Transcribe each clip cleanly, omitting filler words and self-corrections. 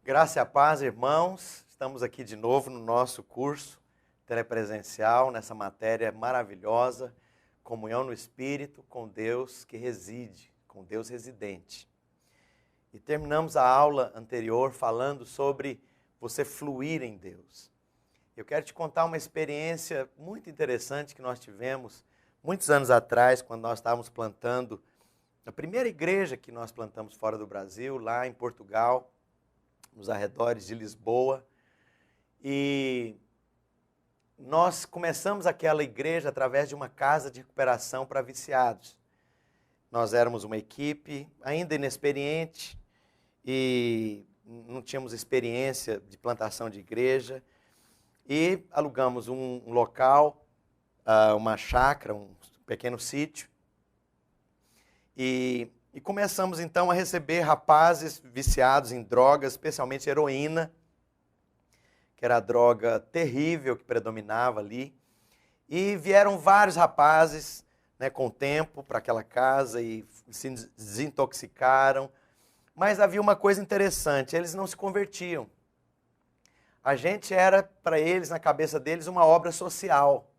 Graça e a paz, irmãos. Estamos aqui de novo no nosso curso telepresencial, nessa matéria maravilhosa, comunhão no Espírito com Deus que reside, com Deus residente. E terminamos a aula anterior falando sobre você fluir em Deus. Eu quero te contar uma experiência muito interessante que nós tivemos muitos anos atrás, quando nós estávamos plantando a primeira igreja que nós plantamos fora do Brasil, lá em Portugal, nos arredores de Lisboa. E nós começamos aquela igreja através de uma casa de recuperação para viciados. Nós éramos uma equipe ainda inexperiente e não tínhamos experiência de plantação de igreja. E alugamos um local, uma chácara, um pequeno sítio. E começamos então a receber rapazes viciados em drogas, especialmente heroína, que era a droga terrível que predominava ali. E vieram vários rapazes, com o tempo para aquela casa e se desintoxicaram. Mas havia uma coisa interessante, eles não se convertiam. A gente era, para eles, na cabeça deles, uma obra social.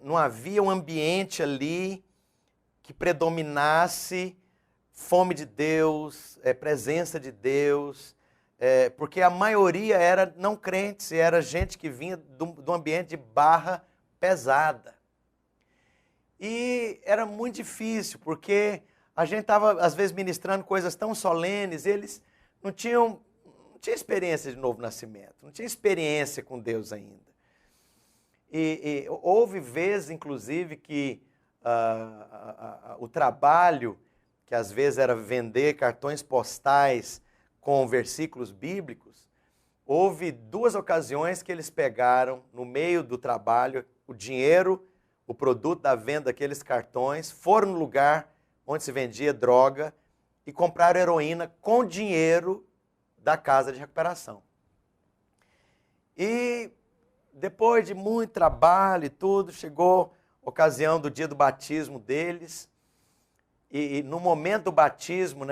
Não havia um ambiente ali que predominasse fome de Deus, presença de Deus, porque a maioria era não crentes, era gente que vinha do ambiente de barra pesada. E era muito difícil, porque a gente estava, às vezes, ministrando coisas tão solenes, eles não tinha experiência de novo nascimento, não tinha experiência com Deus ainda. E houve vezes, inclusive, que o trabalho, que às vezes era vender cartões postais com versículos bíblicos, houve 2 ocasiões que eles pegaram, no meio do trabalho, o dinheiro, o produto da venda daqueles cartões, foram no lugar onde se vendia droga e compraram heroína com dinheiro da casa de recuperação. E depois de muito trabalho e tudo, chegou a ocasião do dia do batismo deles. E no momento do batismo,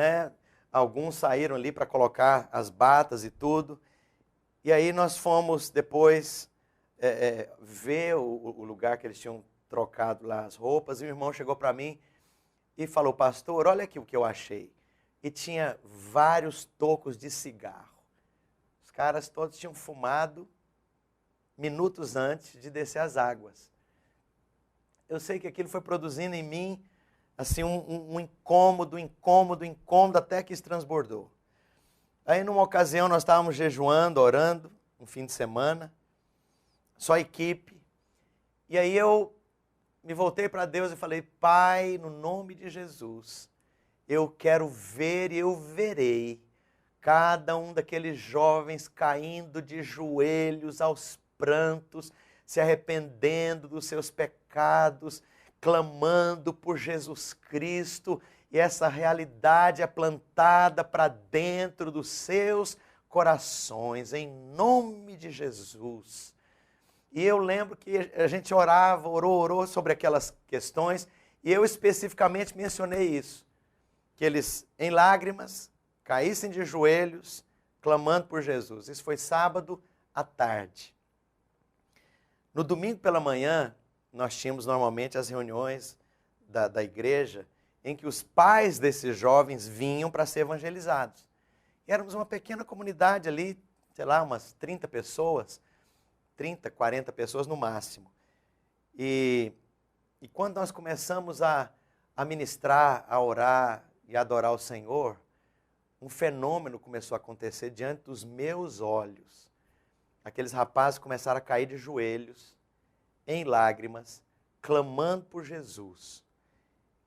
alguns saíram ali para colocar as batas e tudo. E aí nós fomos depois ver o lugar que eles tinham trocado lá as roupas. E o irmão chegou para mim e falou: pastor, olha aqui o que eu achei. E tinha vários tocos de cigarro. Os caras todos tinham fumado minutos antes de descer as águas. Eu sei que aquilo foi produzindo em mim assim um incômodo, até que isso transbordou. Aí numa ocasião nós estávamos jejuando, orando, um fim de semana, só equipe. E aí eu me voltei para Deus e falei: Pai, no nome de Jesus, eu quero ver e eu verei cada um daqueles jovens caindo de joelhos aos prantos, se arrependendo dos seus pecados, clamando por Jesus Cristo, e essa realidade é plantada para dentro dos seus corações, em nome de Jesus. E eu lembro que a gente orou sobre aquelas questões, e eu especificamente mencionei isso, que eles, em lágrimas, caíssem de joelhos, clamando por Jesus. Isso foi sábado à tarde. No domingo pela manhã, nós tínhamos normalmente as reuniões da igreja, em que os pais desses jovens vinham para ser evangelizados. E éramos uma pequena comunidade ali, sei lá, umas 30 pessoas, 30, 40 pessoas no máximo. E quando nós começamos a ministrar, a orar e a adorar o Senhor, um fenômeno começou a acontecer diante dos meus olhos. Aqueles rapazes começaram a cair de joelhos, em lágrimas, clamando por Jesus.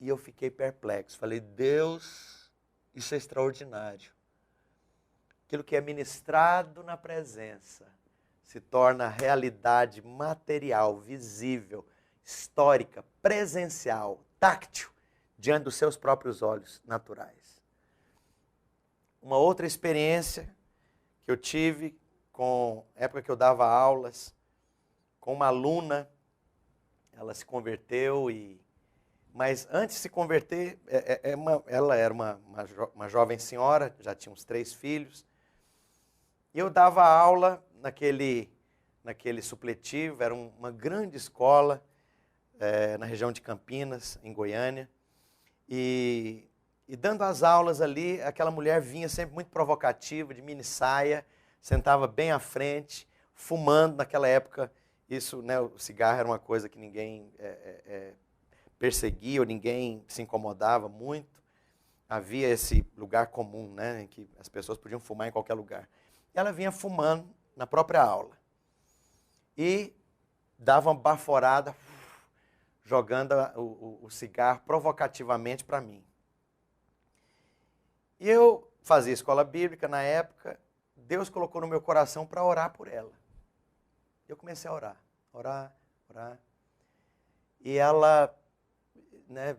E eu fiquei perplexo. Falei: Deus, isso é extraordinário. Aquilo que é ministrado na presença se torna realidade material, visível, histórica, presencial, táctil, diante dos seus próprios olhos naturais. Uma outra experiência que eu tive com época que eu dava aulas, com uma aluna, ela se converteu, mas antes de se converter, ela era uma jovem senhora, já tinha uns 3 filhos, E eu dava aula naquele supletivo, era uma grande escola na região de Campinas, em Goiânia. E dando as aulas ali, aquela mulher vinha sempre muito provocativa, de mini saia, sentava bem à frente, fumando. Naquela época, isso, né, o cigarro era uma coisa que ninguém perseguia, ou ninguém se incomodava muito. Havia esse lugar comum, né, em que as pessoas podiam fumar em qualquer lugar. E ela vinha fumando na própria aula. E dava uma baforada, jogando o cigarro provocativamente para mim. E eu fazia escola bíblica na época, Deus colocou no meu coração para orar por ela. Eu comecei a orar. E ela, né,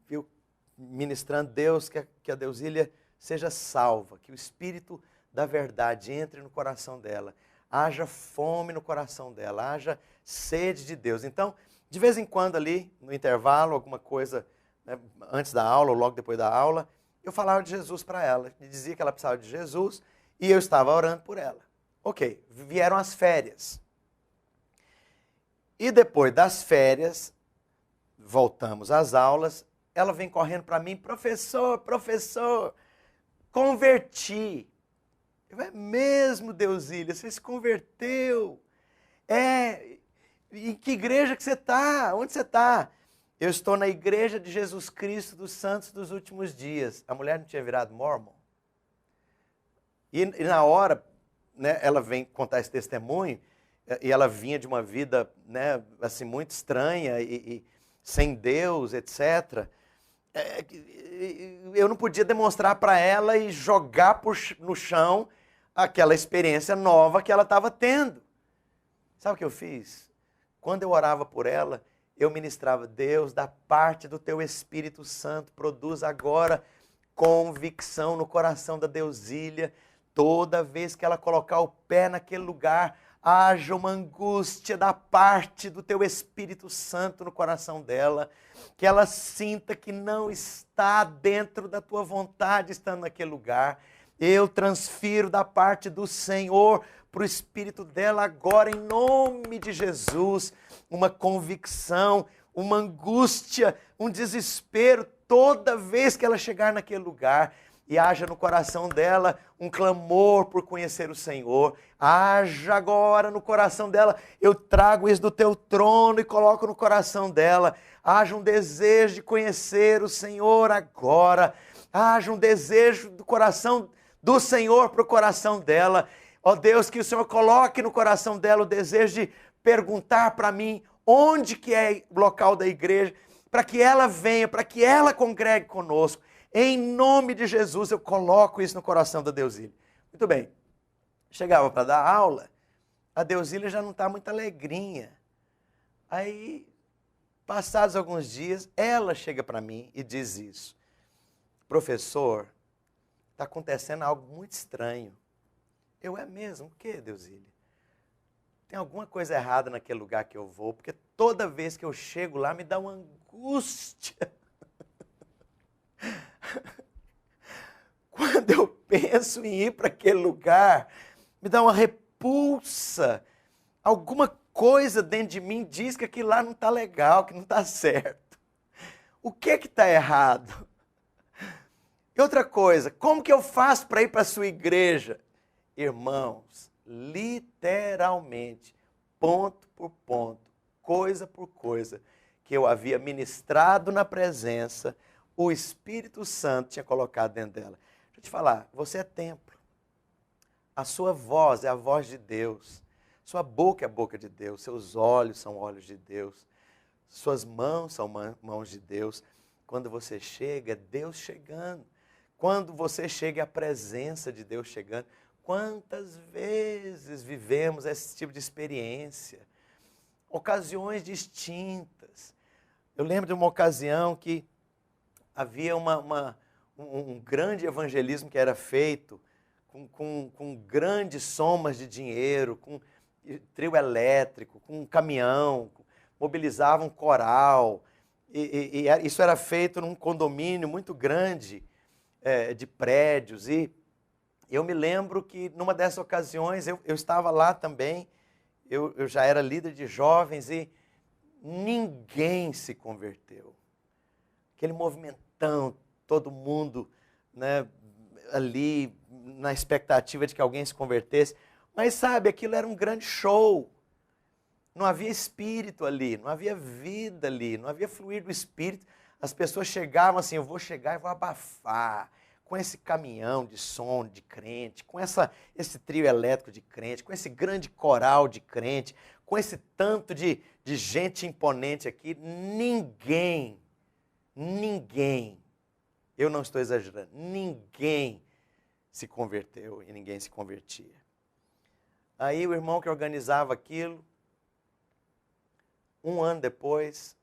viu ministrando Deus, que a Deusília seja salva, que o Espírito da verdade entre no coração dela, haja fome no coração dela, haja sede de Deus. Então, de vez em quando ali, no intervalo, alguma coisa, né, antes da aula ou logo depois da aula, eu falava de Jesus para ela, e dizia que ela precisava de Jesus, e eu estava orando por ela. Ok, vieram as férias. E depois das férias, voltamos às aulas, ela vem correndo para mim, professor, converti. Eu, é mesmo, Deusília, você se converteu? Em que igreja que você está? Onde você está? Eu estou na igreja de Jesus Cristo dos Santos dos Últimos Dias. A mulher não tinha virado mormon? E na hora, né, ela vem contar esse testemunho, e ela vinha de uma vida, né, assim, muito estranha, e sem Deus, etc. Eu não podia demonstrar para ela e jogar no chão aquela experiência nova que ela estava tendo. Sabe o que eu fiz? Quando eu orava por ela, eu ministrava: Deus, da parte do teu Espírito Santo, produz agora convicção no coração da Deusília. Toda vez que ela colocar o pé naquele lugar, haja uma angústia da parte do teu Espírito Santo no coração dela, que ela sinta que não está dentro da tua vontade estando naquele lugar. Eu transfiro da parte do Senhor para o espírito dela agora, em nome de Jesus, uma convicção, uma angústia, um desespero, toda vez que ela chegar naquele lugar. E haja no coração dela um clamor por conhecer o Senhor. Haja agora no coração dela, eu trago isso do teu trono e coloco no coração dela. Haja um desejo de conhecer o Senhor agora. Haja um desejo do coração do Senhor para o coração dela. Ó Deus, que o Senhor coloque no coração dela o desejo de perguntar para mim onde que é o local da igreja, para que ela venha, para que ela congregue conosco. Em nome de Jesus, eu coloco isso no coração da Deusília. Muito bem. Chegava para dar aula, a Deusília já não está muito alegrinha. Aí, passados alguns dias, ela chega para mim e diz isso: professor, está acontecendo algo muito estranho. Eu, é mesmo? O que, Deusília? Tem alguma coisa errada naquele lugar que eu vou, porque toda vez que eu chego lá me dá uma angústia. Quando eu penso em ir para aquele lugar, me dá uma repulsa. Alguma coisa dentro de mim diz que aquilo lá não está legal, que não está certo. O que está errado? E outra coisa, como que eu faço para ir para a sua igreja? Irmãos, literalmente, ponto por ponto, coisa por coisa, que eu havia ministrado na presença, o Espírito Santo tinha colocado dentro dela. Deixa eu te falar, você é templo. A sua voz é a voz de Deus. Sua boca é a boca de Deus. Seus olhos são olhos de Deus. Suas mãos são mãos de Deus. Quando você chega, é Deus chegando. Quando você chega, é a presença de Deus chegando. Quantas vezes vivemos esse tipo de experiência? Ocasiões distintas. Eu lembro de uma ocasião que havia um grande evangelismo que era feito com grandes somas de dinheiro, com trio elétrico, com um caminhão, mobilizavam um coral. E isso era feito num condomínio muito grande de prédios. E eu me lembro que numa dessas ocasiões eu estava lá também, eu já era líder de jovens e ninguém se converteu. Aquele movimentão, todo mundo, né, ali na expectativa de que alguém se convertesse. Mas sabe, aquilo era um grande show. Não havia espírito ali, não havia vida ali, não havia fluir do espírito. As pessoas chegavam assim, eu vou chegar e vou abafar com esse caminhão de som de crente, com esse trio elétrico de crente, com esse grande coral de crente, com esse tanto de gente imponente aqui. Ninguém, eu não estou exagerando, ninguém se converteu e ninguém se convertia. Aí o irmão que organizava aquilo, um ano depois,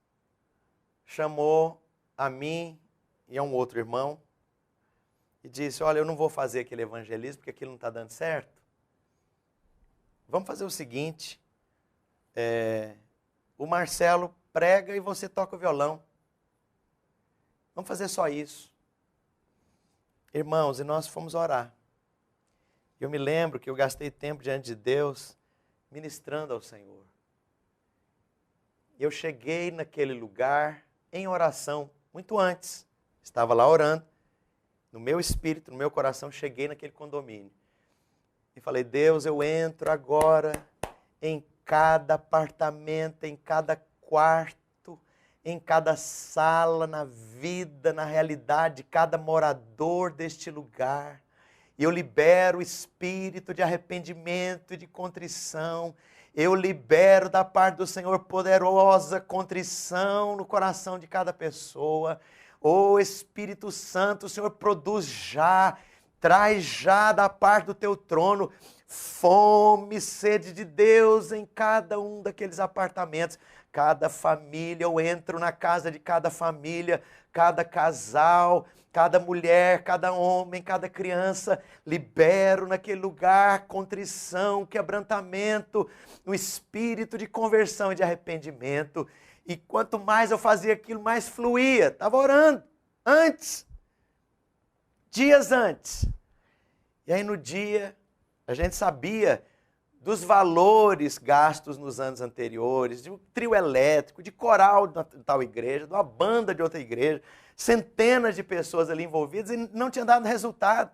chamou a mim e a um outro irmão e disse, olha, eu não vou fazer aquele evangelismo porque aquilo não está dando certo. Vamos fazer o seguinte, o Marcelo prega e você toca o violão. Vamos fazer só isso. Irmãos, e nós fomos orar. Eu me lembro que eu gastei tempo diante de Deus, ministrando ao Senhor. Eu cheguei naquele lugar em oração, muito antes. Estava lá orando, no meu espírito, no meu coração, cheguei naquele condomínio. E falei, Deus, eu entro agora em cada apartamento, em cada quarto, em cada sala, na vida, na realidade de cada morador deste lugar. E eu libero o espírito de arrependimento e de contrição. Eu libero da parte do Senhor poderosa contrição no coração de cada pessoa. Ô Espírito Santo, o Senhor produz já, traz já da parte do teu trono fome, sede de Deus em cada um daqueles apartamentos. Cada família, eu entro na casa de cada família, cada casal, cada mulher, cada homem, cada criança, libero naquele lugar contrição, quebrantamento, um espírito de conversão e de arrependimento. E quanto mais eu fazia aquilo, mais fluía. Estava orando antes, dias antes. E aí no dia, a gente sabia dos valores gastos nos anos anteriores, de um trio elétrico, de coral de tal igreja, de uma banda de outra igreja, centenas de pessoas ali envolvidas e não tinha dado resultado.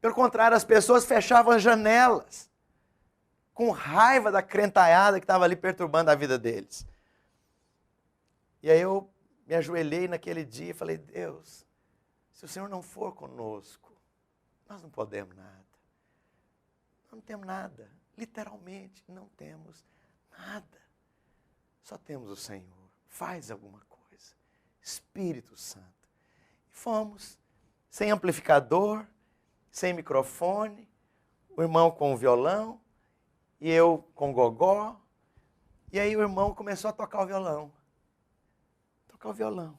Pelo contrário, as pessoas fechavam as janelas, com raiva da crentaiada que estava ali perturbando a vida deles. E aí eu me ajoelhei naquele dia e falei, Deus, se o Senhor não for conosco, nós não podemos nada. Nós não temos nada. Literalmente, não temos nada. Só temos o Senhor. Faz alguma coisa. Espírito Santo. E fomos, sem amplificador, sem microfone, o irmão com o violão, e eu com o gogó. E aí o irmão começou a tocar o violão. Tocar o violão.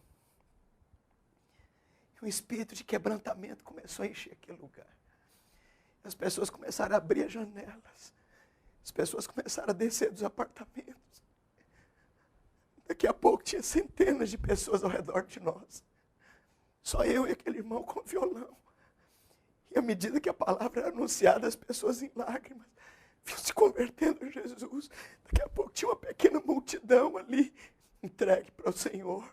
E um espírito de quebrantamento começou a encher aquele lugar. As pessoas começaram a abrir as janelas. As pessoas começaram a descer dos apartamentos. Daqui a pouco tinha centenas de pessoas ao redor de nós. Só eu e aquele irmão com violão. E à medida que a palavra era anunciada, as pessoas em lágrimas vinham se convertendo a Jesus. Daqui a pouco tinha uma pequena multidão ali, entregue para o Senhor.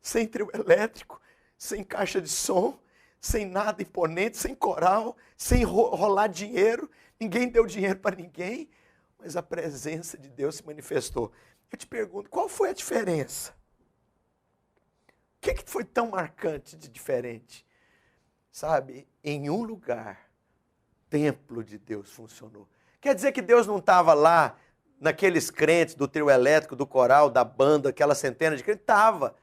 Sem trio elétrico, sem caixa de som, sem nada imponente, sem coral, sem rolar dinheiro. Ninguém deu dinheiro para ninguém. Mas a presença de Deus se manifestou. Eu te pergunto, qual foi a diferença? O que foi tão marcante de diferente? Sabe, em um lugar, o templo de Deus funcionou. Quer dizer que Deus não estava lá, naqueles crentes do trio elétrico, do coral, da banda, aquela centena de crentes? Estava.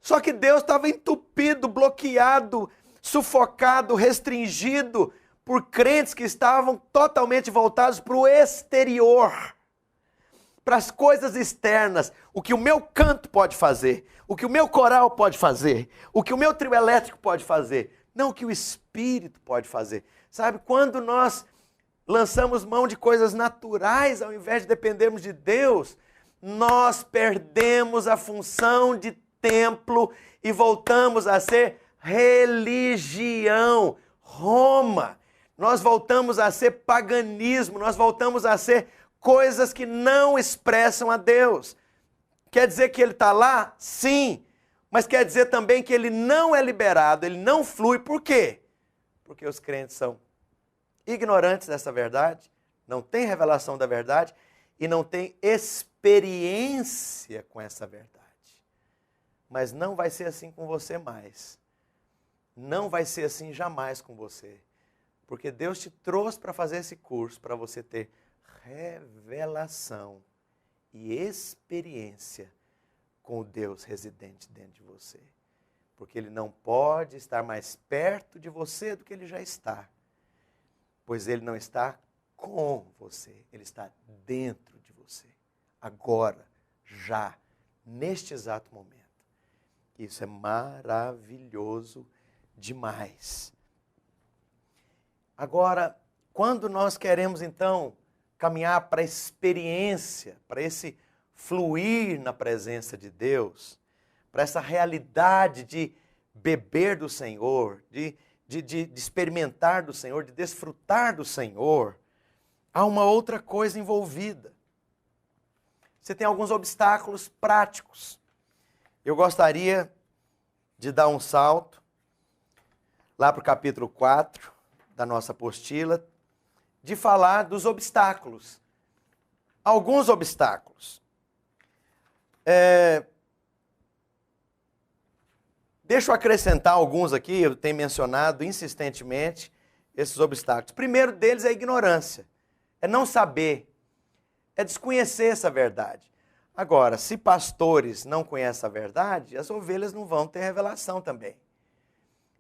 Só que Deus estava entupido, bloqueado, sufocado, restringido, por crentes que estavam totalmente voltados para o exterior, para as coisas externas, o que o meu canto pode fazer, o que o meu coral pode fazer, o que o meu trio elétrico pode fazer, não o que o Espírito pode fazer. Sabe, quando nós lançamos mão de coisas naturais, ao invés de dependermos de Deus, nós perdemos a função de templo e voltamos a ser religião, Roma. nós voltamos a ser paganismo, nós voltamos a ser coisas que não expressam a Deus. Quer dizer que ele está lá? Sim. Mas quer dizer também que ele não é liberado, ele não flui. Por quê? Porque os crentes são ignorantes dessa verdade, não têm revelação da verdade e não têm experiência com essa verdade. Mas não vai ser assim com você mais. Não vai ser assim jamais com você. Porque Deus te trouxe para fazer esse curso, para você ter revelação e experiência com o Deus residente dentro de você. Porque Ele não pode estar mais perto de você do que Ele já está. Pois Ele não está com você, Ele está dentro de você. Agora, já, neste exato momento. Isso é maravilhoso demais. Agora, quando nós queremos então caminhar para a experiência, para esse fluir na presença de Deus, para essa realidade de beber do Senhor, de experimentar do Senhor, de desfrutar do Senhor, há uma outra coisa envolvida. Você tem alguns obstáculos práticos. Eu gostaria de dar um salto lá para o capítulo 4 da nossa apostila, de falar dos obstáculos. Alguns obstáculos. Deixa eu acrescentar alguns aqui, eu tenho mencionado insistentemente esses obstáculos. O primeiro deles é a ignorância, é não saber, é desconhecer essa verdade. Agora, se pastores não conhecem a verdade, as ovelhas não vão ter revelação também.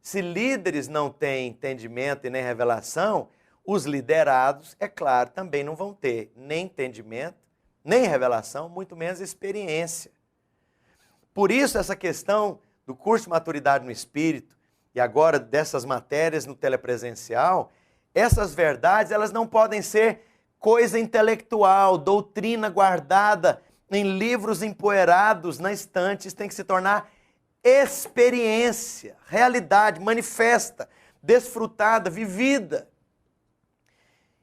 Se líderes não têm entendimento e nem revelação, os liderados, é claro, também não vão ter nem entendimento, nem revelação, muito menos experiência. Por isso, essa questão do curso de maturidade no Espírito e agora dessas matérias no telepresencial, essas verdades, elas não podem ser coisa intelectual, doutrina guardada em livros empoeirados na estante. Isso tem que se tornar experiência, realidade, manifesta, desfrutada, vivida.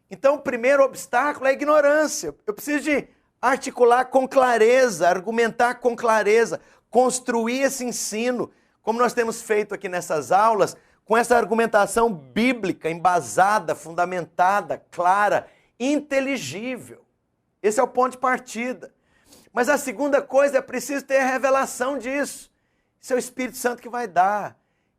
Então, o primeiro obstáculo é a ignorância. Eu preciso de articular com clareza, argumentar com clareza, construir esse ensino, como nós temos feito aqui nessas aulas, com essa argumentação bíblica, embasada, fundamentada, clara, inteligível. Esse é o ponto de partida. Mas a segunda coisa, é preciso ter a revelação disso. Isso é o Espírito Santo que vai dar.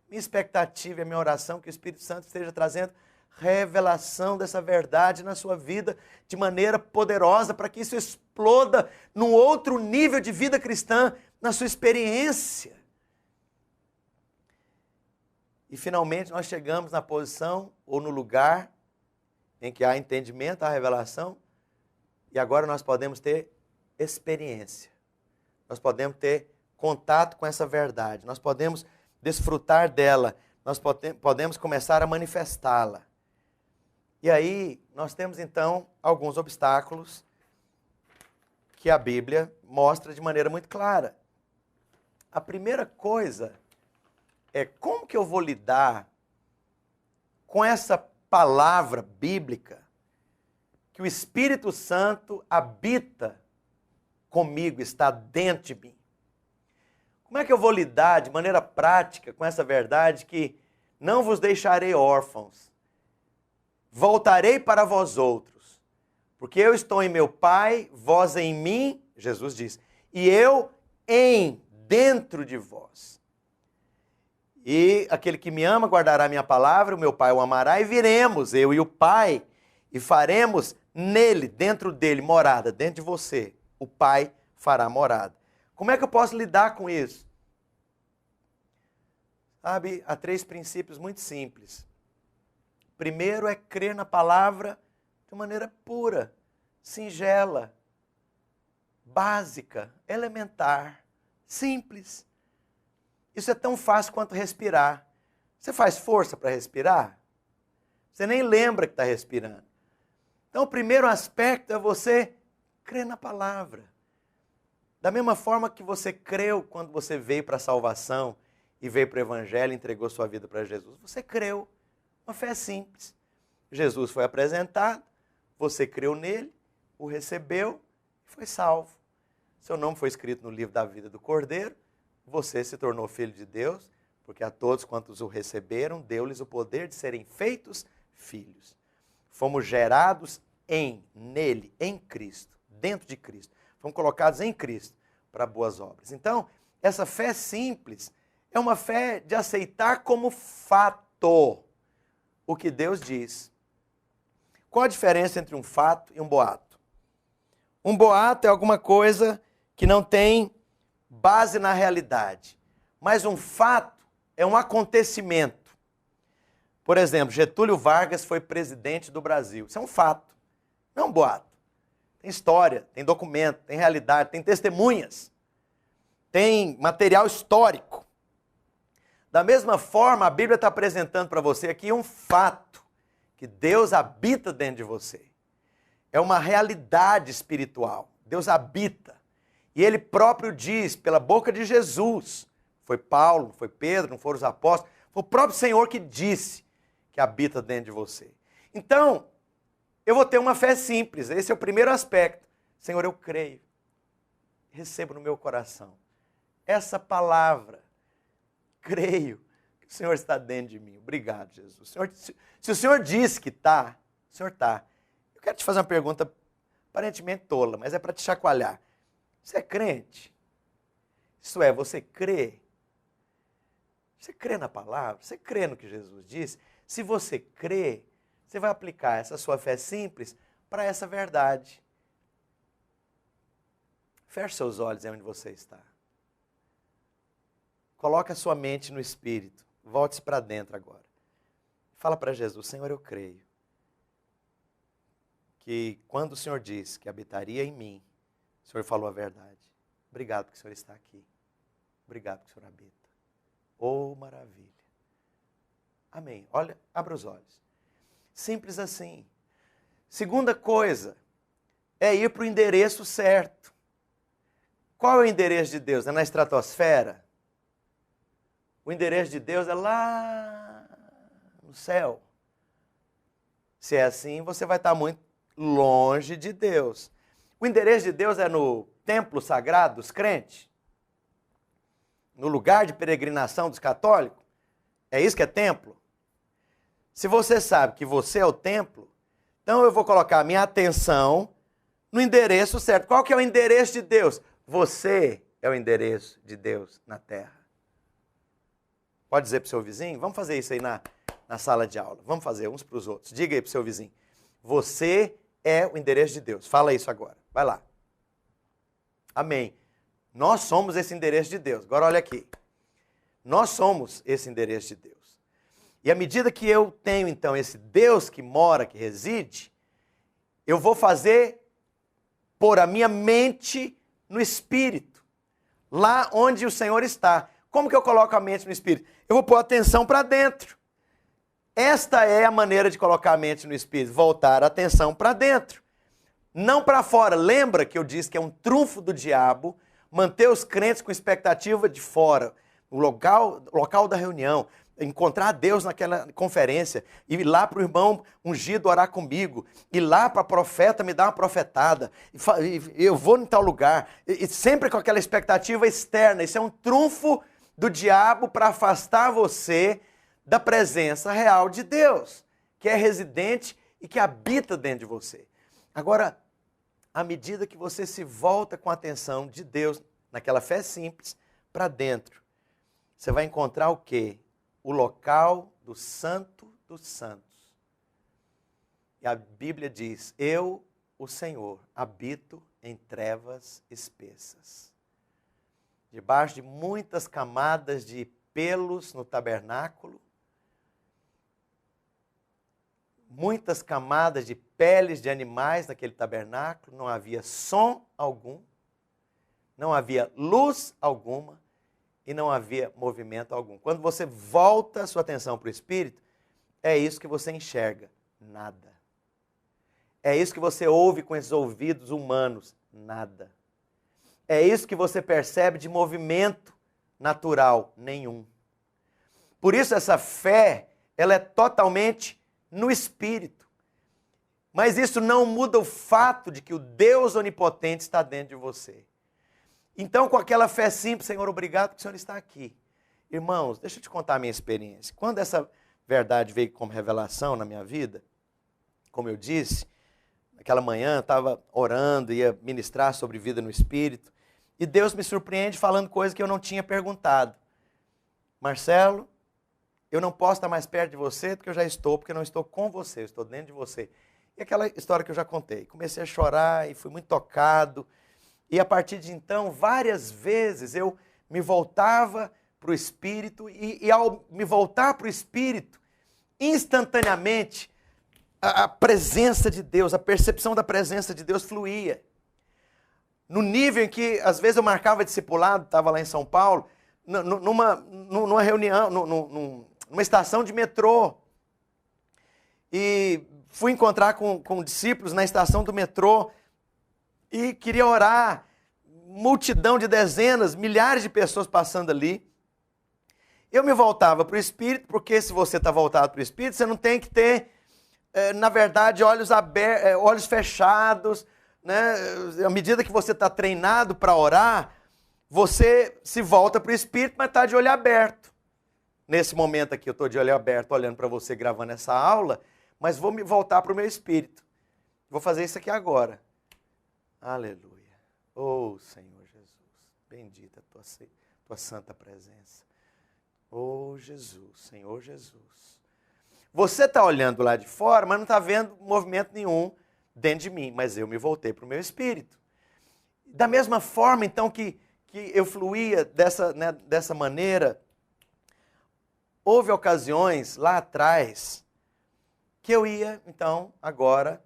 Minha expectativa e a minha oração é que o Espírito Santo esteja trazendo revelação dessa verdade na sua vida de maneira poderosa, para que isso exploda num outro nível de vida cristã, na sua experiência. E finalmente nós chegamos na posição ou no lugar em que há entendimento, há revelação, e agora nós podemos ter experiência. Nós podemos ter contato com essa verdade, nós podemos desfrutar dela, nós podemos começar a manifestá-la. E aí nós temos então alguns obstáculos que a Bíblia mostra de maneira muito clara. A primeira coisa é como que eu vou lidar com essa palavra bíblica que o Espírito Santo habita comigo, está dentro de mim. Como é que eu vou lidar de maneira prática com essa verdade que não vos deixarei órfãos, voltarei para vós outros, porque eu estou em meu Pai, vós em mim, Jesus diz, e eu dentro de vós. E aquele que me ama guardará a minha palavra, o meu Pai o amará, e viremos, eu e o Pai, e faremos nele, dentro dele, morada, dentro de você. O Pai fará morada. Como é que eu posso lidar com isso? Sabe, há 3 princípios muito simples. Primeiro é crer na palavra de maneira pura, singela, básica, elementar, simples. Isso é tão fácil quanto respirar. Você faz força para respirar? Você nem lembra que está respirando. Então, o primeiro aspecto é você crer na palavra. Da mesma forma que você creu quando você veio para a salvação e veio para o Evangelho e entregou sua vida para Jesus. Você creu. Uma fé simples. Jesus foi apresentado, você creu nele, o recebeu e foi salvo. Seu nome foi escrito no livro da vida do Cordeiro, você se tornou filho de Deus, porque a todos quantos o receberam, deu-lhes o poder de serem feitos filhos. Fomos gerados nele, em Cristo, dentro de Cristo. Fomos colocados em Cristo para boas obras. Então, essa fé simples é uma fé de aceitar como fato o que Deus diz. Qual a diferença entre um fato e um boato? Um boato é alguma coisa que não tem base na realidade. Mas um fato é um acontecimento. Por exemplo, Getúlio Vargas foi presidente do Brasil. Isso é um fato, não é um boato. Tem história, tem documento, tem realidade, tem testemunhas, tem material histórico. Da mesma forma, a Bíblia está apresentando para você aqui um fato, que Deus habita dentro de você. É uma realidade espiritual. Deus habita. E Ele próprio diz, pela boca de Jesus, foi Paulo, não foi Pedro, não foram os apóstolos, foi o próprio Senhor que disse que habita dentro de você. Então, eu vou ter uma fé simples, esse é o primeiro aspecto. Senhor, eu creio, recebo no meu coração essa palavra, creio que o Senhor está dentro de mim. Obrigado, Jesus. Se o Senhor disse que está, o Senhor está. Eu quero te fazer uma pergunta aparentemente tola, mas é para te chacoalhar. Você é crente? Isso é, você crê? Você crê na palavra? Você crê no que Jesus disse? Se você crê, você vai aplicar essa sua fé simples para essa verdade. Feche seus olhos aí onde você está. Coloque a sua mente no Espírito. Volte-se para dentro agora. Fala para Jesus, Senhor, eu creio que quando o Senhor disse que habitaria em mim, o Senhor falou a verdade. Obrigado porque o Senhor está aqui. Obrigado porque o Senhor habita. Oh, maravilha. Amém. Olha, abra os olhos. Simples assim. Segunda coisa é ir para o endereço certo. Qual é o endereço de Deus? É na estratosfera? O endereço de Deus é lá no céu. Se é assim, você vai estar muito longe de Deus. O endereço de Deus é no templo sagrado dos crentes? No lugar de peregrinação dos católicos? É isso que é templo? Se você sabe que você é o templo, então eu vou colocar a minha atenção no endereço certo. Qual que é o endereço de Deus? Você é o endereço de Deus na terra. Pode dizer para o seu vizinho? Vamos fazer isso aí na sala de aula. Vamos fazer uns para os outros. Diga aí para o seu vizinho. Você é o endereço de Deus. Fala isso agora. Vai lá. Amém. Nós somos esse endereço de Deus. Agora olha aqui. Nós somos esse endereço de Deus. E à medida que eu tenho, então, esse Deus que mora, que reside, eu vou pôr a minha mente no Espírito. Lá onde o Senhor está. Como que eu coloco a mente no Espírito? Eu vou pôr a atenção para dentro. Esta é a maneira de colocar a mente no Espírito. Voltar a atenção para dentro. Não para fora. Lembra que eu disse que é um trunfo do diabo manter os crentes com expectativa de fora. O local da reunião. Encontrar Deus naquela conferência, ir lá para o irmão ungido orar comigo, ir lá para a profeta me dar uma profetada, eu vou em tal lugar, e sempre com aquela expectativa externa. Isso é um trunfo do diabo para afastar você da presença real de Deus, que é residente e que habita dentro de você. Agora, à medida que você se volta com a atenção de Deus, naquela fé simples, para dentro, você vai encontrar o quê? O local do Santo dos Santos. E a Bíblia diz, eu, o Senhor, habito em trevas espessas. Debaixo de muitas camadas de pelos no tabernáculo, muitas camadas de peles de animais naquele tabernáculo, não havia som algum, não havia luz alguma, e não havia movimento algum. Quando você volta a sua atenção para o Espírito, é isso que você enxerga. Nada. É isso que você ouve com esses ouvidos humanos. Nada. É isso que você percebe de movimento natural. Nenhum. Por isso essa fé, ela é totalmente no Espírito. Mas isso não muda o fato de que o Deus onipotente está dentro de você. Então, com aquela fé simples, Senhor, obrigado porque o Senhor está aqui. Irmãos, deixa eu te contar a minha experiência. Quando essa verdade veio como revelação na minha vida, como eu disse, naquela manhã eu estava orando, ia ministrar sobre vida no Espírito, e Deus me surpreende falando coisas que eu não tinha perguntado. Marcelo, eu não posso estar mais perto de você do que eu já estou, porque eu não estou com você, eu estou dentro de você. E aquela história que eu já contei. Comecei a chorar e fui muito tocado. E a partir de então, várias vezes eu me voltava para o Espírito e ao me voltar para o Espírito, instantaneamente, a presença de Deus, a percepção da presença de Deus fluía. No nível em que, às vezes, eu marcava discipulado, estava lá em São Paulo, numa reunião, numa estação de metrô. E fui encontrar com discípulos na estação do metrô e queria orar. Multidão de dezenas, milhares de pessoas passando ali. Eu me voltava para o Espírito, porque se você está voltado para o Espírito, você não tem que ter, na verdade, olhos fechados, né? À medida que você está treinado para orar, você se volta para o Espírito, mas está de olho aberto. Nesse momento aqui eu estou de olho aberto, olhando para você, gravando essa aula, mas vou me voltar para o meu Espírito. Vou fazer isso aqui agora. Aleluia. Oh, Senhor Jesus, bendita a tua santa presença. Oh, Jesus, Senhor Jesus. Você está olhando lá de fora, mas não está vendo movimento nenhum dentro de mim, mas eu me voltei para o meu Espírito. Da mesma forma, então, que eu fluía dessa maneira, houve ocasiões lá atrás que eu ia, então, agora,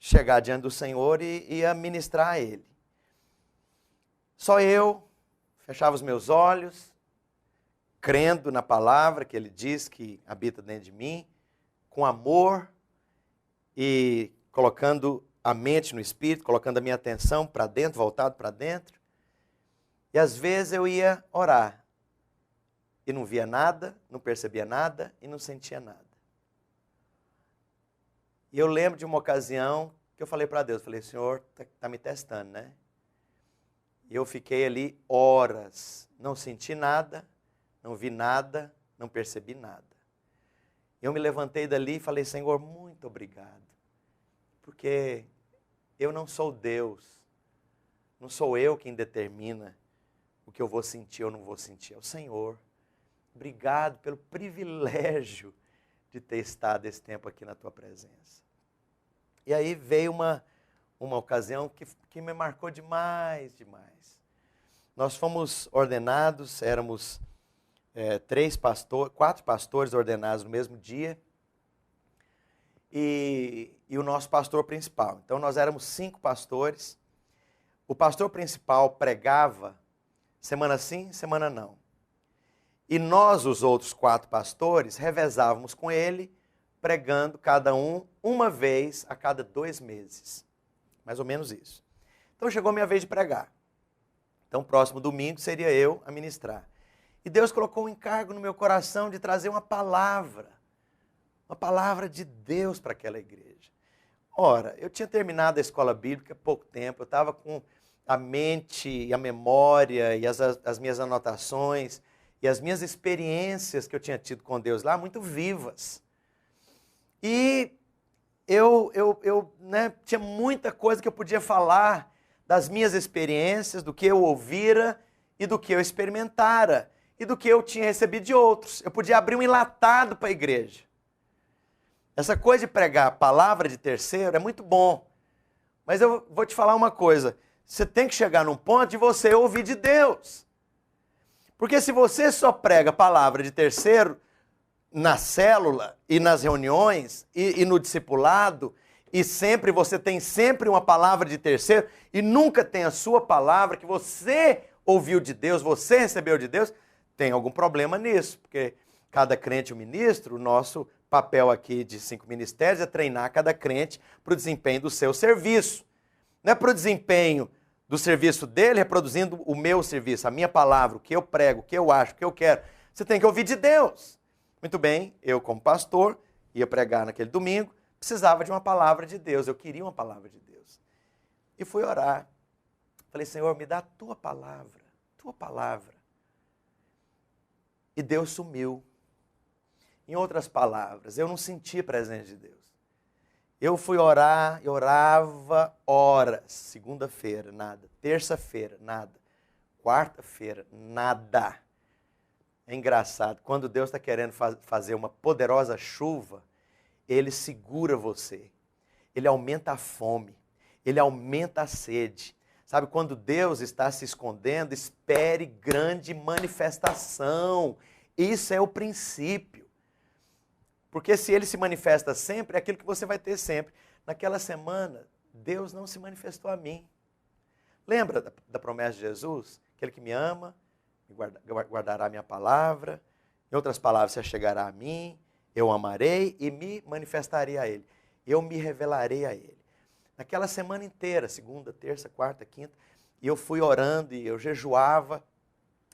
chegar diante do Senhor e ia ministrar a Ele. Só eu fechava os meus olhos, crendo na palavra que Ele diz que habita dentro de mim, com amor e colocando a mente no Espírito, colocando a minha atenção para dentro, voltado para dentro. E às vezes eu ia orar e não via nada, não percebia nada e não sentia nada. E eu lembro de uma ocasião que eu falei para Deus, falei, Senhor, está me testando, né? E eu fiquei ali horas, não senti nada, não vi nada, não percebi nada. Eu me levantei dali e falei, Senhor, muito obrigado, porque eu não sou Deus, não sou eu quem determina o que eu vou sentir ou não vou sentir, é o Senhor. Obrigado pelo privilégio de ter estado esse tempo aqui na tua presença. E aí veio uma ocasião que me marcou demais. Nós fomos ordenados, éramos 4 pastores ordenados no mesmo dia, e o nosso pastor principal. Então nós éramos 5 pastores. O pastor principal pregava semana sim, semana não. E nós, os outros 4 pastores, revezávamos com ele, pregando cada um uma vez a cada 2 meses. Mais ou menos isso. Então chegou a minha vez de pregar. Então próximo domingo seria eu a ministrar. E Deus colocou um encargo no meu coração de trazer uma palavra de Deus para aquela igreja. Ora, eu tinha terminado a escola bíblica há pouco tempo, eu estava com a mente e a memória e as minhas anotações e as minhas experiências que eu tinha tido com Deus lá muito vivas. E eu tinha muita coisa que eu podia falar das minhas experiências, do que eu ouvira e do que eu experimentara e do que eu tinha recebido de outros. Eu podia abrir um enlatado para a igreja. Essa coisa de pregar a palavra de terceiro é muito bom, mas eu vou te falar uma coisa, você tem que chegar num ponto de você ouvir de Deus. Porque se você só prega a palavra de terceiro na célula e nas reuniões e no discipulado, e você tem sempre uma palavra de terceiro e nunca tem a sua palavra que você ouviu de Deus, você recebeu de Deus, tem algum problema nisso, porque cada crente é um ministro, o nosso papel aqui de 5 ministérios é treinar cada crente para o desempenho do seu serviço. Não é para o desempenho do serviço dele, reproduzindo o meu serviço, a minha palavra, o que eu prego, o que eu acho, o que eu quero. Você tem que ouvir de Deus. Muito bem, eu como pastor, ia pregar naquele domingo, precisava de uma palavra de Deus, eu queria uma palavra de Deus. E fui orar. Falei, Senhor, me dá a tua palavra, tua palavra. E Deus sumiu. Em outras palavras, eu não senti a presença de Deus. Eu fui orar e orava horas. Segunda-feira, nada. Terça-feira, nada. Quarta-feira, nada. É engraçado, quando Deus está querendo fazer uma poderosa chuva, Ele segura você. Ele aumenta a fome. Ele aumenta a sede. Sabe, quando Deus está se escondendo, espere grande manifestação. Isso é o princípio. Porque se Ele se manifesta sempre, é aquilo que você vai ter sempre. Naquela semana, Deus não se manifestou a mim. Lembra da promessa de Jesus? Aquele que me ama, guardará a minha palavra. Em outras palavras, você chegará a mim, eu o amarei e me manifestarei a Ele. Eu me revelarei a Ele. Naquela semana inteira, segunda, terça, quarta, quinta, e eu fui orando e eu jejuava.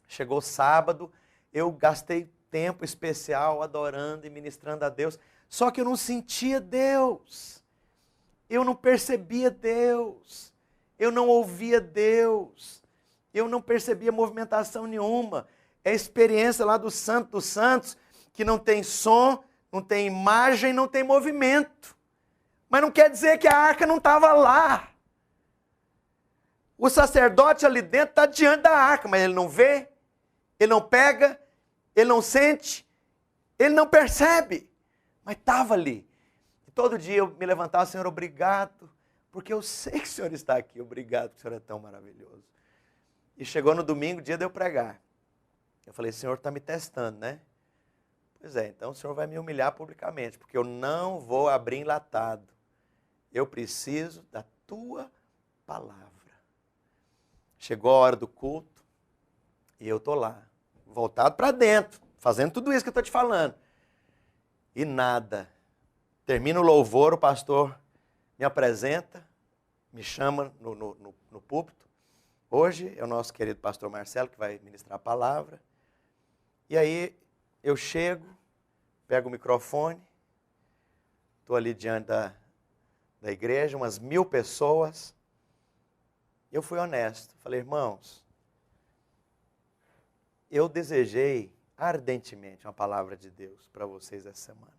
Chegou sábado, eu gastei tempo especial adorando e ministrando a Deus. Só que eu não sentia Deus. Eu não percebia Deus. Eu não ouvia Deus. Eu não percebia movimentação nenhuma. É a experiência lá do Santo dos Santos, que não tem som, não tem imagem, não tem movimento. Mas não quer dizer que a arca não estava lá. O sacerdote ali dentro está diante da arca, mas ele não vê, ele não pega, ele não sente, ele não percebe. Mas estava ali. E todo dia eu me levantava, Senhor, obrigado, porque eu sei que o Senhor está aqui. Obrigado, porque o Senhor é tão maravilhoso. E chegou no domingo, dia de eu pregar. Eu falei, Senhor, está me testando, né? Pois é, então o Senhor vai me humilhar publicamente, porque eu não vou abrir enlatado. Eu preciso da tua palavra. Chegou a hora do culto e eu estou lá, voltado para dentro, fazendo tudo isso que eu estou te falando. E nada. Termina o louvor, o pastor me apresenta, me chama no púlpito. Hoje é o nosso querido pastor Marcelo que vai ministrar a palavra. E aí eu chego, pego o microfone, estou ali diante da igreja, umas 1000 pessoas. Eu fui honesto, falei, irmãos, eu desejei ardentemente uma palavra de Deus para vocês essa semana.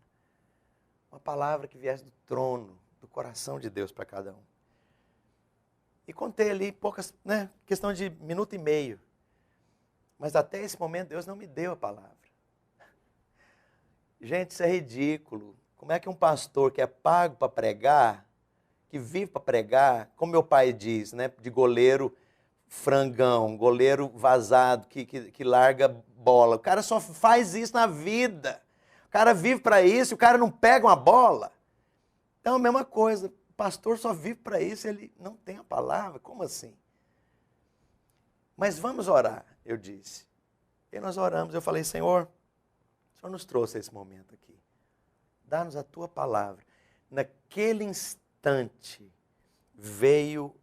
Uma palavra que viesse do trono, do coração de Deus para cada um. E contei ali poucas, questão de minuto e meio. Mas até esse momento Deus não me deu a palavra. Gente, isso é ridículo. Como é que um pastor que é pago para pregar, que vive para pregar, como meu pai diz, de goleiro frangão, goleiro vazado, que larga bola. O cara só faz isso na vida. O cara vive para isso, o cara não pega uma bola. Então, a mesma coisa. O pastor só vive para isso, ele não tem a palavra. Como assim? Mas vamos orar, eu disse. E nós oramos, eu falei, Senhor, o Senhor nos trouxe esse momento aqui. Dá-nos a tua palavra. Naquele instante, veio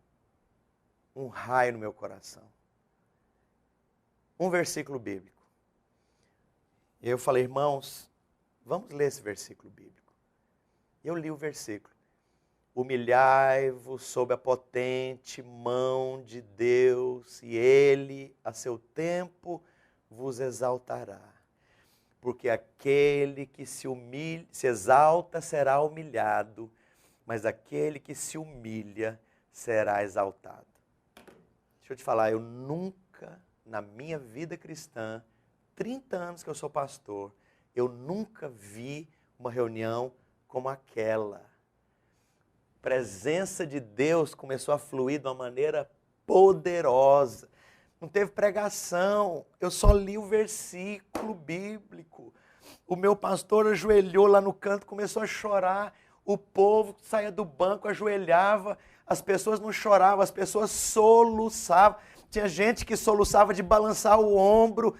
um raio no meu coração. Um versículo bíblico. E eu falei, irmãos, vamos ler esse versículo bíblico. Eu li o versículo. Humilhai-vos sob a potente mão de Deus, e Ele, a seu tempo, vos exaltará. Porque aquele que se exalta será humilhado, mas aquele que se humilha será exaltado. Deixa eu te falar, eu nunca, na minha vida cristã, 30 anos que eu sou pastor, eu nunca vi uma reunião como aquela. A presença de Deus começou a fluir de uma maneira poderosa. Não teve pregação, eu só li o versículo bíblico. O meu pastor ajoelhou lá no canto, começou a chorar. O povo saía do banco, ajoelhava. As pessoas não choravam, as pessoas soluçavam. Tinha gente que soluçava de balançar o ombro,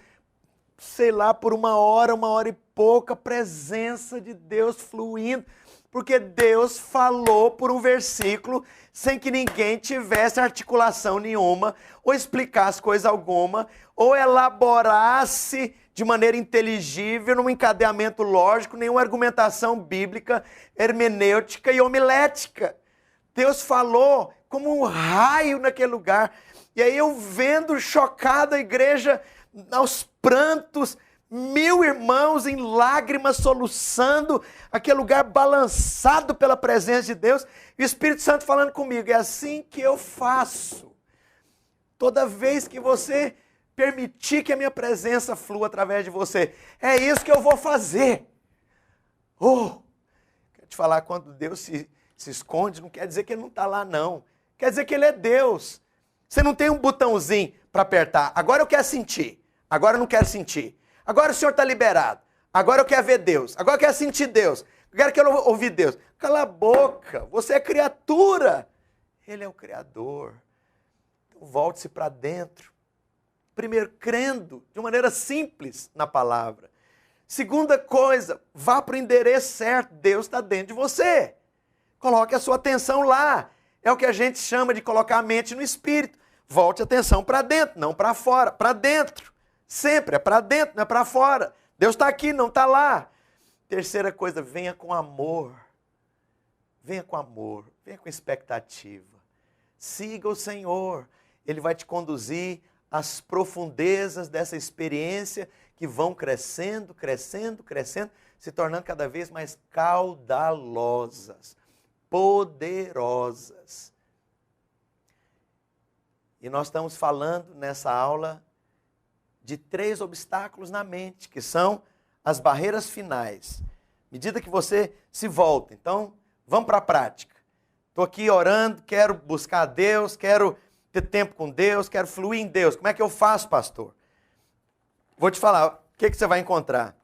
sei lá, por uma hora e pouca, a presença de Deus fluindo. Porque Deus falou por um versículo sem que ninguém tivesse articulação nenhuma, ou explicasse coisa alguma, ou elaborasse de maneira inteligível, num encadeamento lógico, nenhuma argumentação bíblica, hermenêutica e homilética. Deus falou como um raio naquele lugar. E aí eu vendo, chocado, a igreja aos prantos, 1000 irmãos em lágrimas, soluçando, aquele lugar balançado pela presença de Deus, e o Espírito Santo falando comigo, é assim que eu faço. Toda vez que você permitir que a minha presença flua através de você, é isso que eu vou fazer. Quero te falar, quando Deus se esconde, não quer dizer que Ele não está lá, não. Quer dizer que Ele é Deus. Você não tem um botãozinho para apertar. Agora eu quero sentir. Agora eu não quero sentir. Agora o Senhor está liberado. Agora eu quero ver Deus. Agora eu quero sentir Deus. Agora eu quero ouvir Deus. Cala a boca. Você é criatura. Ele é o Criador. Então volte-se para dentro. Primeiro, crendo de uma maneira simples na palavra. Segunda coisa, vá para o endereço certo. Deus está dentro de você. Coloque a sua atenção lá. É o que a gente chama de colocar a mente no espírito. Volte a atenção para dentro, não para fora. Para dentro. Sempre é para dentro, não é para fora. Deus está aqui, não está lá. Terceira coisa, venha com amor. Venha com amor. Venha com expectativa. Siga o Senhor. Ele vai te conduzir às profundezas dessa experiência que vão crescendo, crescendo, crescendo, se tornando cada vez mais caudalosas, poderosas. E nós estamos falando nessa aula de 3 obstáculos na mente, que são as barreiras finais. À medida que você se volta, então, vamos para a prática. Estou aqui orando, quero buscar a Deus, quero ter tempo com Deus, quero fluir em Deus. Como é que eu faço, pastor? Vou te falar, o que você vai encontrar?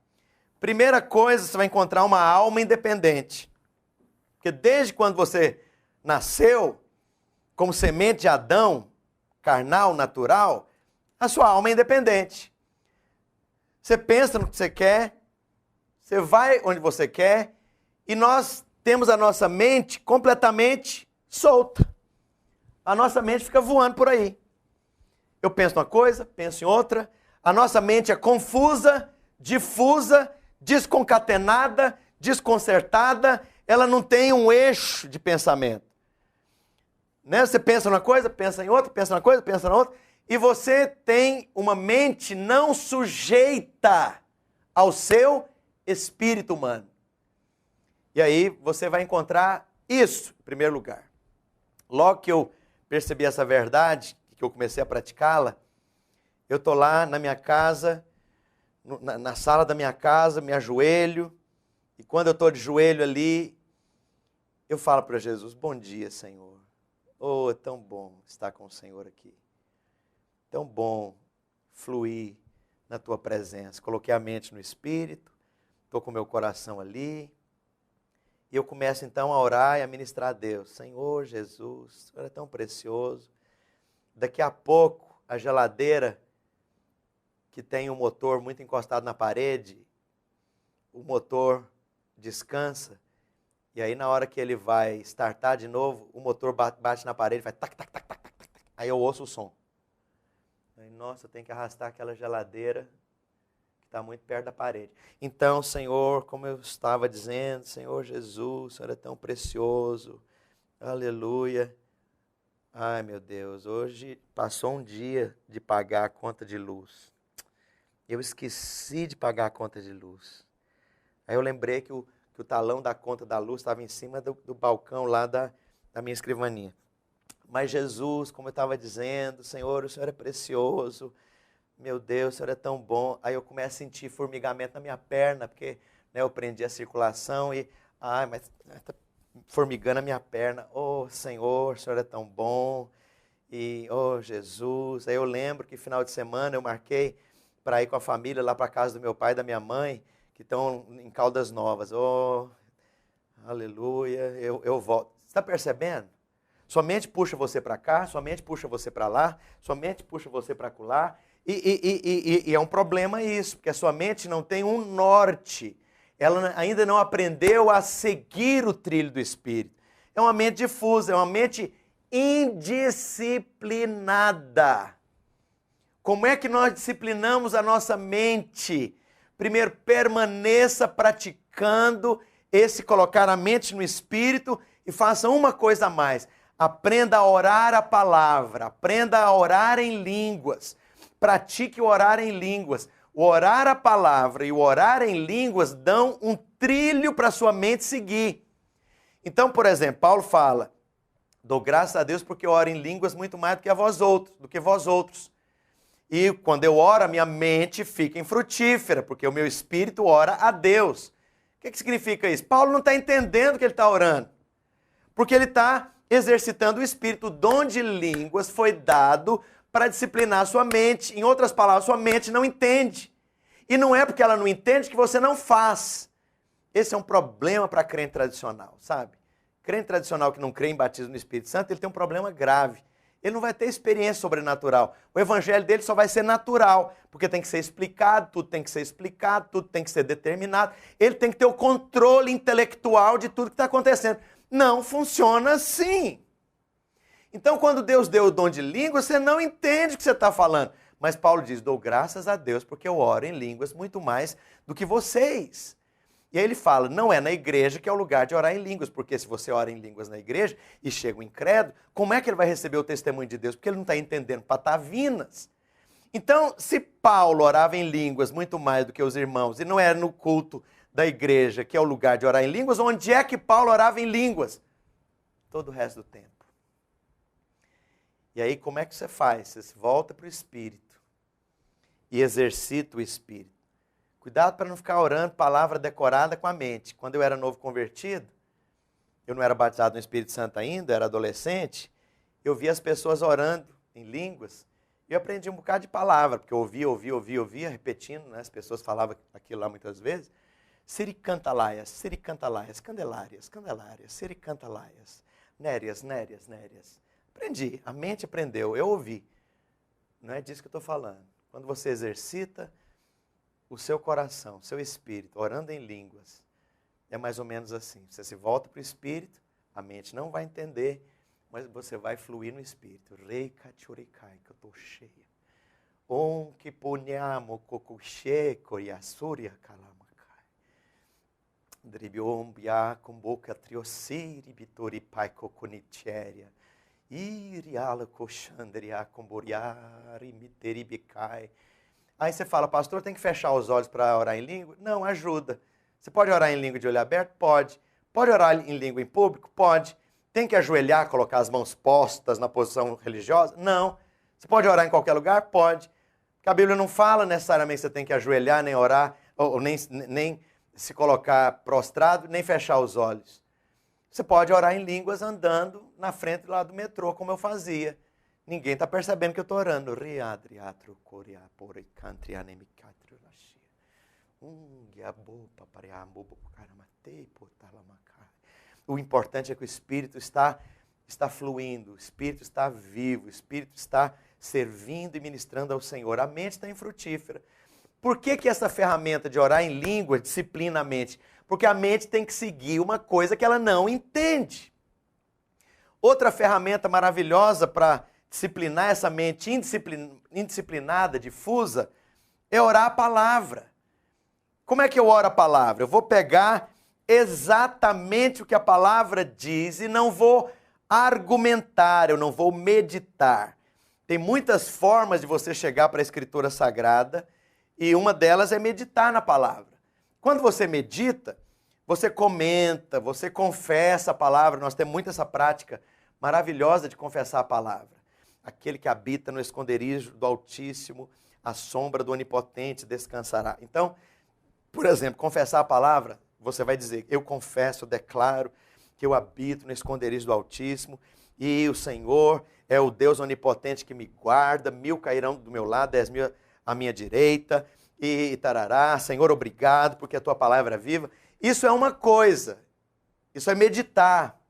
Primeira coisa, você vai encontrar uma alma independente. Porque desde quando você nasceu, como semente de Adão, carnal, natural, a sua alma é independente. Você pensa no que você quer, você vai onde você quer, e nós temos a nossa mente completamente solta. A nossa mente fica voando por aí. Eu penso numa coisa, penso em outra, a nossa mente é confusa, difusa, desconcatenada, desconcertada, ela não tem um eixo de pensamento. Né? Você pensa numa coisa, pensa em outra, pensa numa coisa, pensa na outra, e você tem uma mente não sujeita ao seu espírito humano. E aí você vai encontrar isso, em primeiro lugar. Logo que eu percebi essa verdade, que eu comecei a praticá-la, eu estou lá na minha casa, na sala da minha casa, me ajoelho, e quando eu estou de joelho ali, eu falo para Jesus, bom dia, Senhor. Oh, é tão bom estar com o Senhor aqui. Tão bom fluir na Tua presença. Coloquei a mente no Espírito, estou com o meu coração ali, e eu começo então a orar e a ministrar a Deus. Senhor Jesus, o Senhor é tão precioso. Daqui a pouco, a geladeira, que tem um motor muito encostado na parede, o motor descansa, e aí na hora que ele vai startar de novo, o motor bate na parede, faz tac, tac, tac, tac, tac, tac. Aí eu ouço o som. Aí, nossa, eu tenho que arrastar aquela geladeira que está muito perto da parede. Então, Senhor, como eu estava dizendo, Senhor Jesus, o Senhor é tão precioso, aleluia. Ai, meu Deus, hoje passou um dia de pagar a conta de luz. Eu esqueci de pagar a conta de luz. Aí eu lembrei que o talão da conta da luz estava em cima do balcão lá da minha escrivaninha. Mas Jesus, como eu estava dizendo, Senhor, o Senhor é precioso. Meu Deus, o Senhor é tão bom. Aí eu começo a sentir formigamento na minha perna, porque eu prendi a circulação e... Ai, mas está formigando a minha perna. Oh, Senhor, o Senhor é tão bom. E, oh, Jesus. Aí eu lembro que final de semana eu marquei para ir com a família lá para a casa do meu pai e da minha mãe, que estão em Caldas Novas. Oh, aleluia, eu volto. Você está percebendo? Sua mente puxa você para cá, sua mente puxa você para lá, sua mente puxa você para acolá. E é um problema isso, porque a sua mente não tem um norte. Ela ainda não aprendeu a seguir o trilho do Espírito. É uma mente difusa, é uma mente indisciplinada. Como é que nós disciplinamos a nossa mente? Primeiro, permaneça praticando esse colocar a mente no Espírito e faça uma coisa a mais. Aprenda a orar a palavra, aprenda a orar em línguas. Pratique o orar em línguas. O orar a palavra e o orar em línguas dão um trilho para a sua mente seguir. Então, por exemplo, Paulo fala, dou graças a Deus porque eu oro em línguas muito mais do que vós outros. E quando eu oro, a minha mente fica infrutífera, porque o meu espírito ora a Deus. O que significa isso? Paulo não está entendendo que ele está orando, porque ele está exercitando o espírito. O dom de línguas foi dado para disciplinar a sua mente. Em outras palavras, sua mente não entende. E não é porque ela não entende que você não faz. Esse é um problema para crente tradicional, sabe? Crente tradicional que não crê em batismo no Espírito Santo, ele tem um problema grave. Ele não vai ter experiência sobrenatural. O evangelho dele só vai ser natural, porque tem que ser explicado, tudo tem que ser explicado, tudo tem que ser determinado. Ele tem que ter o controle intelectual de tudo que está acontecendo. Não funciona assim. Então, quando Deus deu o dom de línguas, você não entende o que você está falando. Mas Paulo diz, dou graças a Deus porque eu oro em línguas muito mais do que vocês. E aí ele fala, não é na igreja que é o lugar de orar em línguas, porque se você ora em línguas na igreja e chega um incrédulo, como é que ele vai receber o testemunho de Deus? Porque ele não está entendendo patavinas. Então, se Paulo orava em línguas muito mais do que os irmãos, e não era no culto da igreja que é o lugar de orar em línguas, onde é que Paulo orava em línguas? Todo o resto do tempo. E aí, como é que você faz? Você volta para o Espírito e exercita o Espírito. Cuidado para não ficar orando palavra decorada com a mente. Quando eu era novo convertido, eu não era batizado no Espírito Santo ainda, era adolescente, eu via as pessoas orando em línguas, e eu aprendi um bocado de palavra, porque eu ouvia, repetindo, né? As pessoas falavam aquilo lá muitas vezes. Siricantalaias, candelárias, siricantalaias, nérias. Aprendi, a mente aprendeu, eu ouvi. Não é disso que eu estou falando. Quando você exercita o seu coração, o seu espírito, orando em línguas, é mais ou menos assim. Você se volta para o espírito, a mente não vai entender, mas você vai fluir no espírito. Rei kachurikai, que eu estou cheia. Om que punyamo kokushe koriasuria kalamakai. Dribiom bia com boca triosiri bitori pai kokonicheria. Iriala koshandria komboriari miteribikai. Aí você fala, pastor, tem que fechar os olhos para orar em língua? Não, ajuda. Você pode orar em língua de olho aberto? Pode. Pode orar em língua em público? Pode. Tem que ajoelhar, colocar as mãos postas na posição religiosa? Não. Você pode orar em qualquer lugar? Pode. Porque a Bíblia não fala necessariamente que você tem que ajoelhar, nem orar, ou nem se colocar prostrado, nem fechar os olhos. Você pode orar em línguas andando na frente lá do metrô, como eu fazia. Ninguém está percebendo que eu estou orando. O importante é que o Espírito está fluindo, o Espírito está vivo, o Espírito está servindo e ministrando ao Senhor. A mente está infrutífera. Por que essa ferramenta de orar em língua disciplina a mente? Porque a mente tem que seguir uma coisa que ela não entende. Outra ferramenta maravilhosa para disciplinar essa mente indisciplinada, difusa, é orar a palavra. Como é que eu oro a palavra? Eu vou pegar exatamente o que a palavra diz e não vou argumentar, eu não vou meditar. Tem muitas formas de você chegar para a Escritura Sagrada e uma delas é meditar na palavra. Quando você medita, você comenta, você confessa a palavra. Nós temos muito essa prática maravilhosa de confessar a palavra. Aquele que habita no esconderijo do Altíssimo, a sombra do Onipotente descansará. Então, por exemplo, confessar a palavra, você vai dizer, eu confesso, eu declaro que eu habito no esconderijo do Altíssimo e o Senhor é o Deus onipotente que me guarda, 1000 cairão do meu lado, 10.000 à minha direita, e tarará, Senhor, obrigado, porque a tua palavra é viva. Isso é uma coisa, isso é meditar,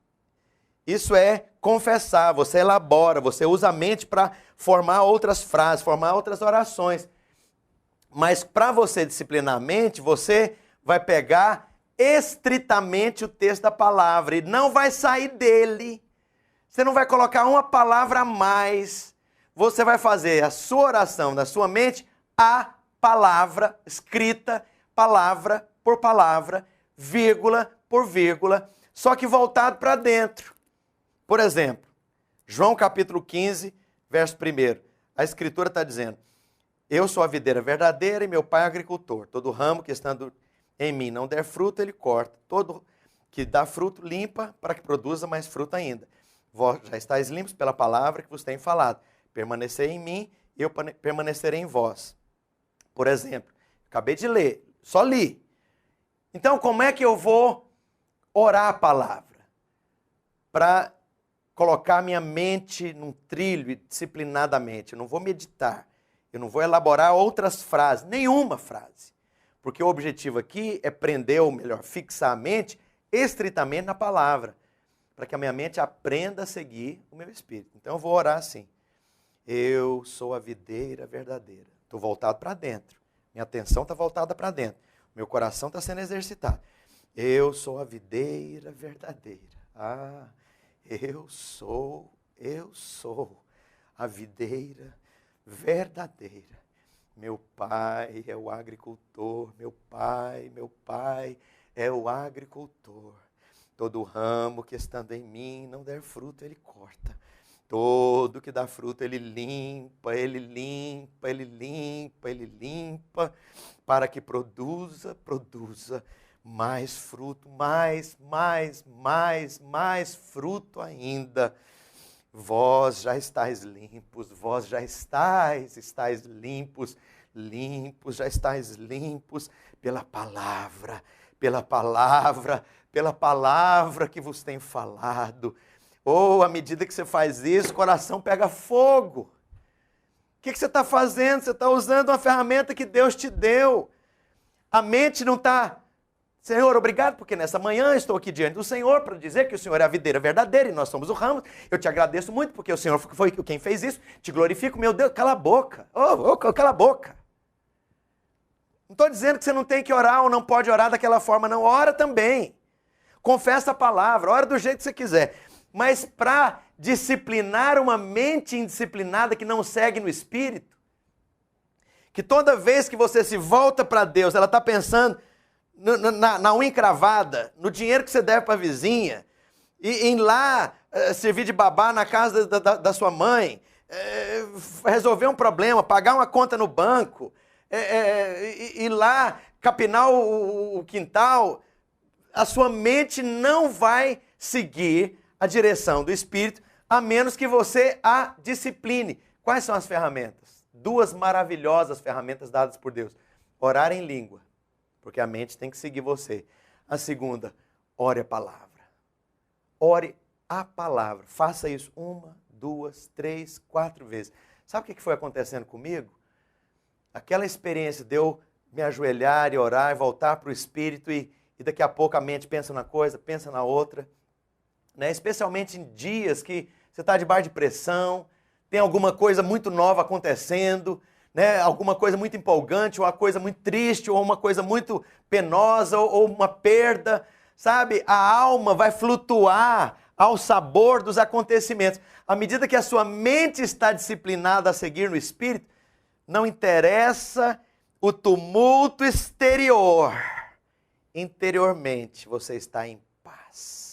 isso é confessar, você elabora, você usa a mente para formar outras frases, formar outras orações. Mas para você disciplinar a mente, você vai pegar estritamente o texto da palavra e não vai sair dele. Você não vai colocar uma palavra a mais. você vai fazer a sua oração na sua mente, a palavra escrita, palavra por palavra, vírgula por vírgula, só que voltado para dentro. Por exemplo, João capítulo 15, verso 1. A escritura está dizendo: eu sou a videira verdadeira e meu pai é agricultor. Todo ramo que estando em mim não der fruto, ele corta. Todo que dá fruto, limpa, para que produza mais fruto ainda. Vós já estáis limpos pela palavra que vos tenho falado. Permanecei em mim, eu permanecerei em vós. Por exemplo, acabei de ler, só li. Então, como é que eu vou orar a palavra? Para colocar minha mente num trilho disciplinadamente. Eu não vou meditar. Eu não vou elaborar outras frases, nenhuma frase. Porque o objetivo aqui é prender, ou melhor, fixar a mente estritamente na palavra. Para que a minha mente aprenda a seguir o meu espírito. Então eu vou orar assim: eu sou a videira verdadeira. Estou voltado para dentro. Minha atenção está voltada para dentro. Meu coração está sendo exercitado. Eu sou a videira verdadeira. Ah, eu sou a videira verdadeira. Meu pai é o agricultor, meu pai é o agricultor. Todo ramo que estando em mim não der fruto, ele corta. Todo que dá fruto, ele limpa, para que produza mais fruto, mais fruto ainda. Vós já estáis limpos, já estáis limpos pela palavra que vos tem falado. Ou à medida que você faz isso, o coração pega fogo. O que você está fazendo? Você está usando uma ferramenta que Deus te deu. A mente não está: Senhor, obrigado, porque nessa manhã estou aqui diante do Senhor para dizer que o Senhor é a videira verdadeira e nós somos o ramo. Eu te agradeço muito porque o Senhor foi quem fez isso. Te glorifico, meu Deus. Cala a boca. Cala a boca. Não estou dizendo que você não tem que orar ou não pode orar daquela forma, não. Ora também. Confessa a palavra, ora do jeito que você quiser. Mas para disciplinar uma mente indisciplinada que não segue no Espírito, que toda vez que você se volta para Deus, ela está pensando na unha encravada, no dinheiro que você deve para a vizinha, e em lá servir de babá na casa da sua mãe, resolver um problema, pagar uma conta no banco, ir lá capinar o quintal, a sua mente não vai seguir a direção do Espírito, a menos que você a discipline. Quais são as ferramentas? 2 maravilhosas ferramentas dadas por Deus. Orar em língua, porque a mente tem que seguir você. A segunda, ore a palavra. Ore a palavra. Faça isso 1, 2, 3, 4 vezes. Sabe o que foi acontecendo comigo? Aquela experiência de eu me ajoelhar e orar e voltar para o Espírito e daqui a pouco a mente pensa na coisa, pensa na outra. Né? Especialmente em dias que você está debaixo de pressão, tem alguma coisa muito nova acontecendo, né? Alguma coisa muito empolgante, ou uma coisa muito triste, ou uma coisa muito penosa, ou uma perda, sabe? A alma vai flutuar ao sabor dos acontecimentos. À medida que a sua mente está disciplinada a seguir no Espírito, não interessa o tumulto exterior. Interiormente você está em paz.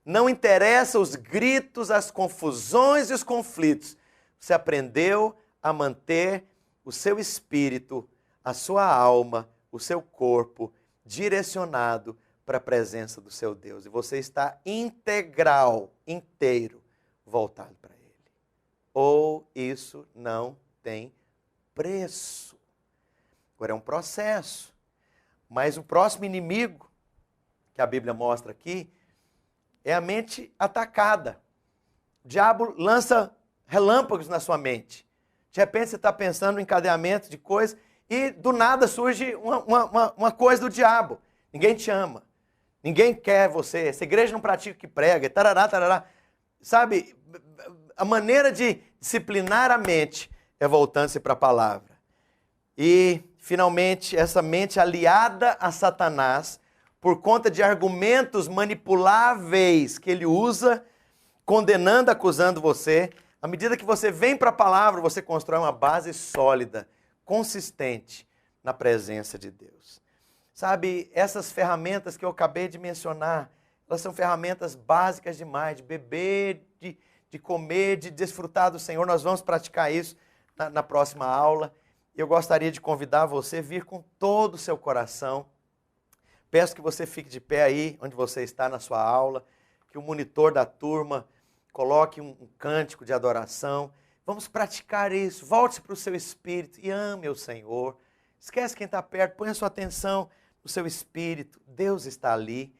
Não interessa os gritos, as confusões e os conflitos. Você aprendeu a manter o seu espírito, a sua alma, o seu corpo direcionado para a presença do seu Deus. E você está integral, inteiro, voltado para Ele. Ou isso não tem preço. Agora é um processo. Mas o próximo inimigo que a Bíblia mostra aqui é a mente atacada. O diabo lança relâmpagos na sua mente. De repente você está pensando no encadeamento de coisas e do nada surge uma coisa do diabo. Ninguém te ama. Ninguém quer você. Essa igreja não pratica o que prega. Tarará, tarará. Sabe, a maneira de disciplinar a mente é voltando-se para a palavra. E, finalmente, essa mente aliada a Satanás, por conta de argumentos manipuláveis que ele usa, condenando, acusando você, À medida que você vem para a palavra, você constrói uma base sólida, consistente na presença de Deus. Sabe, essas ferramentas que eu acabei de mencionar, elas são ferramentas básicas demais, de beber, de comer, de desfrutar do Senhor. Nós vamos praticar isso na próxima aula. Eu gostaria de convidar você a vir com todo o seu coração. Peço que você fique de pé aí, onde você está na sua aula, que o monitor da turma coloque um cântico de adoração. Vamos praticar isso. Volte-se para o seu espírito e ame o Senhor. Esquece quem está perto, põe a sua atenção no seu espírito. Deus está ali.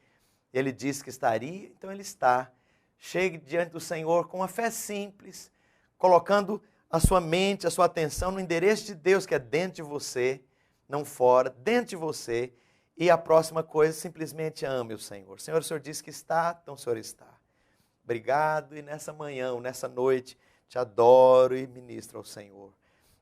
Ele disse que estaria, então Ele está. Chegue diante do Senhor com uma fé simples, colocando a sua mente, a sua atenção no endereço de Deus que é dentro de você, não fora, dentro de você. E a próxima coisa, simplesmente ame o Senhor. Senhor, o Senhor disse que está, então o Senhor está. Obrigado, e nessa manhã, ou nessa noite, te adoro e ministro ao Senhor.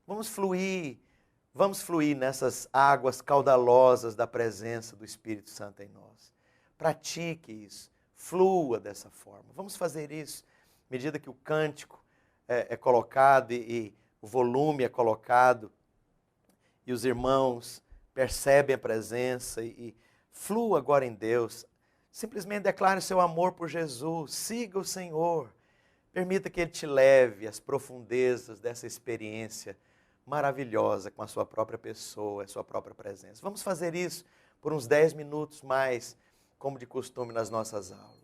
Vamos fluir nessas águas caudalosas da presença do Espírito Santo em nós. Pratique isso, flua dessa forma. Vamos fazer isso à medida que o cântico é colocado e o volume é colocado e os irmãos percebem a presença e flua agora em Deus. Simplesmente declare seu amor por Jesus, siga o Senhor, permita que Ele te leve às profundezas dessa experiência maravilhosa com a sua própria pessoa, a sua própria presença. Vamos fazer isso por uns 10 minutos mais, como de costume nas nossas aulas.